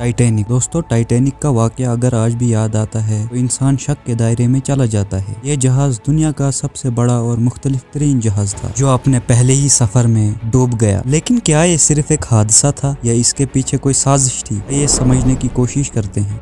Titanic. दोस्तों, Titanic का वाकया अगर आज भी याद आता है तो इंसान शक के दायरे में चला जाता है। ये जहाज दुनिया का सबसे बड़ा और मुख्तलिफ तरीन जहाज था जो अपने पहले ही सफर में डूब गया। लेकिन क्या ये सिर्फ एक हादसा था या इसके पीछे कोई साजिश थी, ये समझने की कोशिश करते हैं।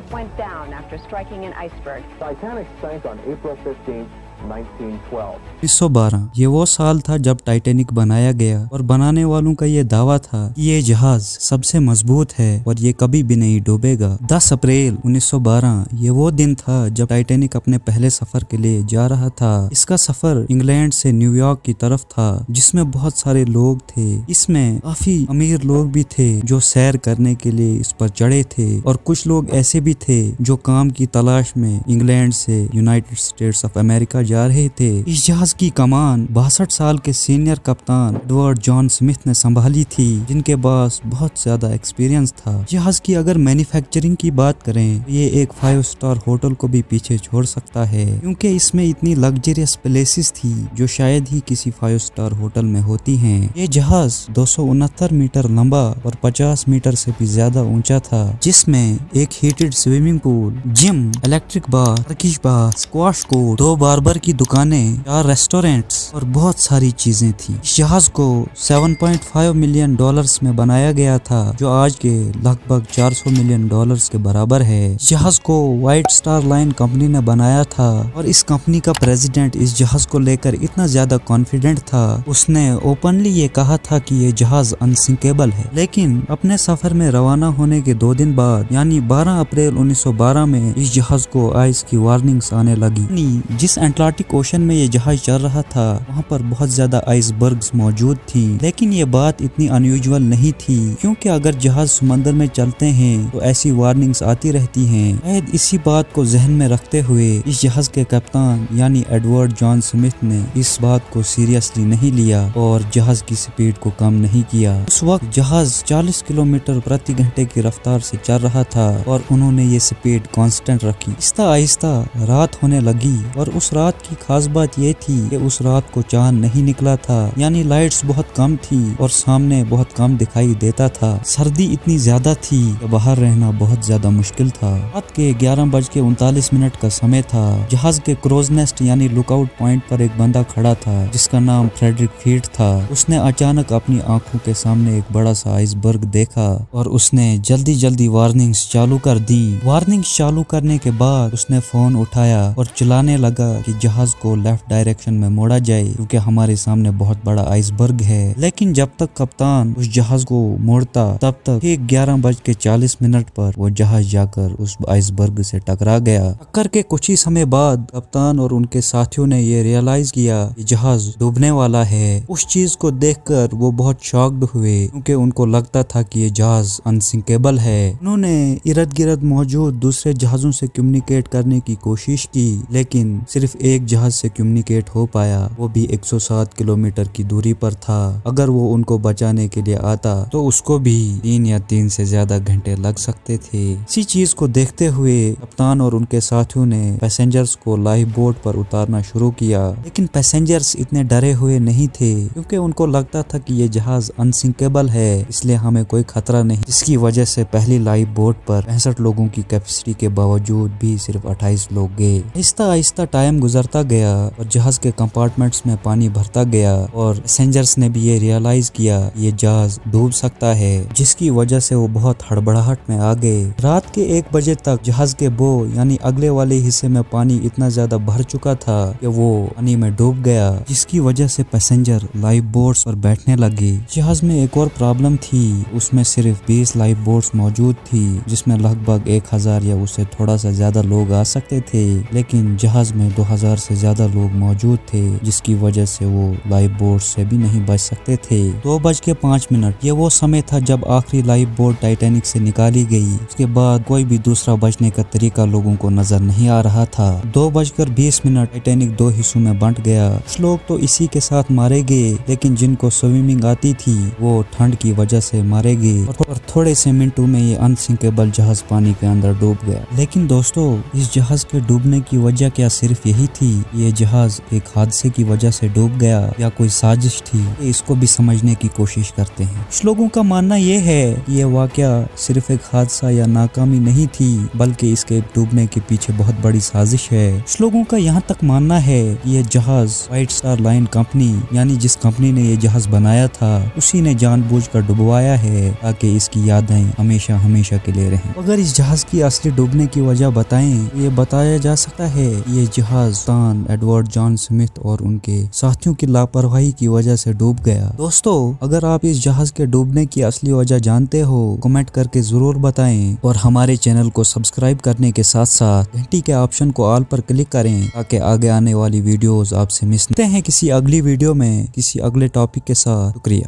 went down after striking an iceberg. Titanic sank on April 15th, 1912. 1912 ये वो साल था जब टाइटैनिक बनाया गया और बनाने वालों का ये दावा था कि ये जहाज सबसे मजबूत है और ये कभी भी नहीं डूबेगा। 10 अप्रैल 1912 ये वो दिन था जब टाइटैनिक अपने पहले सफर के लिए जा रहा था। इसका सफर इंग्लैंड से न्यूयॉर्क की तरफ था जिसमें बहुत सारे लोग थे। इसमें काफी अमीर लोग भी थे जो सैर करने के लिए इस पर चढ़े थे और कुछ लोग ऐसे भी थे जो काम की तलाश में इंग्लैंड से यूनाइटेड स्टेट्स ऑफ अमेरिका जा रहे थे। इस जहाज की कमान 62 साल के सीनियर कप्तान एडवर्ड जॉन स्मिथ ने संभाली थी, जिनके पास बहुत ज्यादा एक्सपीरियंस था। जहाज की अगर मैन्युफैक्चरिंग की बात करें तो ये एक 5 स्टार होटल को भी पीछे छोड़ सकता है, क्योंकि इसमें इतनी लग्जरियस प्लेसेस थी जो शायद ही किसी 5 स्टार होटल में होती हैं। ये जहाज 269 मीटर लंबा और 50 मीटर से भी ज्यादा ऊंचा था, जिसमें एक heated swimming pool, gym, electric bar, Turkish bar, squash court, 2 barber की दुकानें, 4 रेस्टोरेंट्स और बहुत सारी चीजें थी। इस जहाज को $7.5 मिलियन में बनाया गया था, जो आज के लगभग $400 मिलियन के बराबर है। इस जहाज को व्हाइट स्टार लाइन कंपनी ने बनाया था और इस कंपनी का प्रेसिडेंट इस जहाज को लेकर इतना ज्यादा कॉन्फिडेंट था, उसने ओपनली ये कहा था कि ये जहाज अनसिंकेबल है। लेकिन अपने सफर में रवाना होने के 2 दिन बाद यानी 12 अप्रैल 1912 में इस जहाज को आइस की वार्निंग्स आने लगी। जिस अटलांटिक ओशन में ये जहाज चल रहा था वहाँ पर बहुत ज्यादा आइसबर्ग्स मौजूद थी, लेकिन ये बात इतनी अनयूजुअल नहीं थी, क्योंकि अगर जहाज समंदर में चलते हैं तो ऐसी वार्निंग्स आती रहती हैं। शायद इसी बात को जहन में रखते हुए इस जहाज के कप्तान यानी एडवर्ड जॉन स्मिथ ने इस बात को सीरियसली नहीं लिया और जहाज की स्पीड को कम नहीं किया। उस वक्त जहाज 40 किलोमीटर प्रति घंटे की रफ्तार से चल रहा था और उन्होंने ये स्पीड कांस्टेंट रखी। आहिस्ता आहिस्ता रात होने लगी और उस रात की खास बात ये थी कि उस रात को चांद नहीं निकला था, यानी लाइट्स बहुत कम थी और सामने बहुत कम दिखाई देता था। सर्दी इतनी ज्यादा थी कि बाहर रहना बहुत ज्यादा मुश्किल था। रात के 11:39 का समय था। जहाज के क्रोज नेस्ट यानी लुकआउट पॉइंट पर एक बंदा खड़ा था जिसका नाम फ्रेडरिक फीट था। उसने अचानक अपनी आंखों के सामने एक बड़ा सा आइसबर्ग देखा और उसने जल्दी जल्दी वार्निंग्स चालू कर दी। वार्निंग्स चालू करने के बाद उसने फोन उठाया और चिल्लाने लगा कि जहाज को लेफ्ट डायरेक्शन में मोड़ा जाए, क्योंकि हमारे सामने बहुत बड़ा आइसबर्ग है। लेकिन जब तक कप्तान उस जहाज को मोड़ता तब तक ठीक 11:40 पर वो जहाज जाकर उस आइसबर्ग से टकरा गया। टक्कर के कुछ ही समय बाद कप्तान और उनके साथियों ने ये रियलाइज किया कि जहाज डूबने वाला है। उस चीज को देखकर वो बहुत शॉक्ड हुए, क्योंकि उनको लगता था कि ये जहाज अनसिंकेबल है। उन्होंने इर्द गिर्द मौजूद दूसरे जहाजों से कम्युनिकेट करने की कोशिश की, लेकिन सिर्फ एक जहाज से कम्युनिकेट हो पाया, वो भी 107 किलोमीटर की दूरी पर था। अगर वो उनको बचाने के लिए आता तो उसको भी 3 या 3 से ज्यादा घंटे लग सकते थे। इसी चीज को देखते हुए कप्तान और उनके साथियों ने पैसेंजर्स को लाइफ बोट पर उतारना शुरू किया, लेकिन पैसेंजर्स इतने डरे हुए नहीं थे, क्योंकि उनको लगता था कि ये जहाज अनसिंकेबल है, इसलिए हमें कोई खतरा नहीं। इसकी वजह से पहली लाइफ बोट पर 65 लोगों की कैपेसिटी के बावजूद भी सिर्फ 28 लोग गए। आहिस्ता आहिस्ता टाइम गुजरता गया और जहाज के कंपार्टमेंट्स में पानी भरता गया और पैसेंजर्स ने भी ये रियलाइज किया ये जहाज डूब सकता है, जिसकी वजह से वो बहुत हड़बड़ाहट में आ गए। रात के 1 बजे तक जहाज के बो यानी अगले वाले हिस्से में पानी इतना ज्यादा भर चुका था कि वो पानी में डूब गया, जिसकी वजह से पैसेंजर लाइफ बोट्स पर बैठने लगे। जहाज में एक और प्रॉब्लम थी, उसमें सिर्फ 20 लाइफ बोट्स मौजूद थी, जिसमें लगभग 1000 या उससे थोड़ा सा ज्यादा लोग आ सकते थे, लेकिन जहाज में 2000 से ज्यादा लोग मौजूद थे, जिसकी वजह से वो लाइफ बोट से भी नहीं बच सकते थे। 2:05 ये वो समय था जब आखिरी लाइफ बोट टाइटैनिक से निकाली गई। उसके बाद कोई भी दूसरा बचने का तरीका लोगों को नजर नहीं आ रहा था। 2:20 टाइटैनिक 2 हिस्सों में बंट गया। कुछ लोग तो इसी के साथ मारे गए, लेकिन जिनको स्विमिंग आती थी वो ठंड की वजह से मारे गए और थोड़े से मिनटों में ये अनसिंकेबल जहाज पानी के अंदर डूब गया। लेकिन दोस्तों, इस जहाज के डूबने की वजह क्या सिर्फ यही थी ये जहाज एक हादसे की वजह से डूब गया या कोई साजिश थी, इसको भी समझने की कोशिश करते हैं। कुछ लोगों का मानना ये है कि ये वाकया सिर्फ एक हादसा या नाकामी नहीं थी, बल्कि इसके डूबने के पीछे बहुत बड़ी साजिश है। कुछ लोगों का यहाँ तक मानना है कि ये जहाज व्हाइट स्टार लाइन कंपनी यानी जिस कंपनी ने ये जहाज बनाया था उसी ने जानबूझकर डुबवाया है ताकि इसकी यादें हमेशा हमेशा के लिए रहें। अगर इस जहाज की असली डूबने की वजह बताएं, ये बताया जा सकता है ये जहाज कप्तान एडवर्ड जॉन स्मिथ और उनके साथियों की लापरवाही की वजह से डूब गया। दोस्तों, अगर आप इस जहाज के डूबने की असली वजह जानते हो कमेंट करके जरूर बताएं और हमारे चैनल को सब्सक्राइब करने के साथ साथ घंटी के ऑप्शन को ऑल पर क्लिक करें ताकि आगे आने वाली वीडियोस आपसे मिस नहीं हैं। किसी अगली वीडियो में किसी अगले टॉपिक के साथ। शुक्रिया।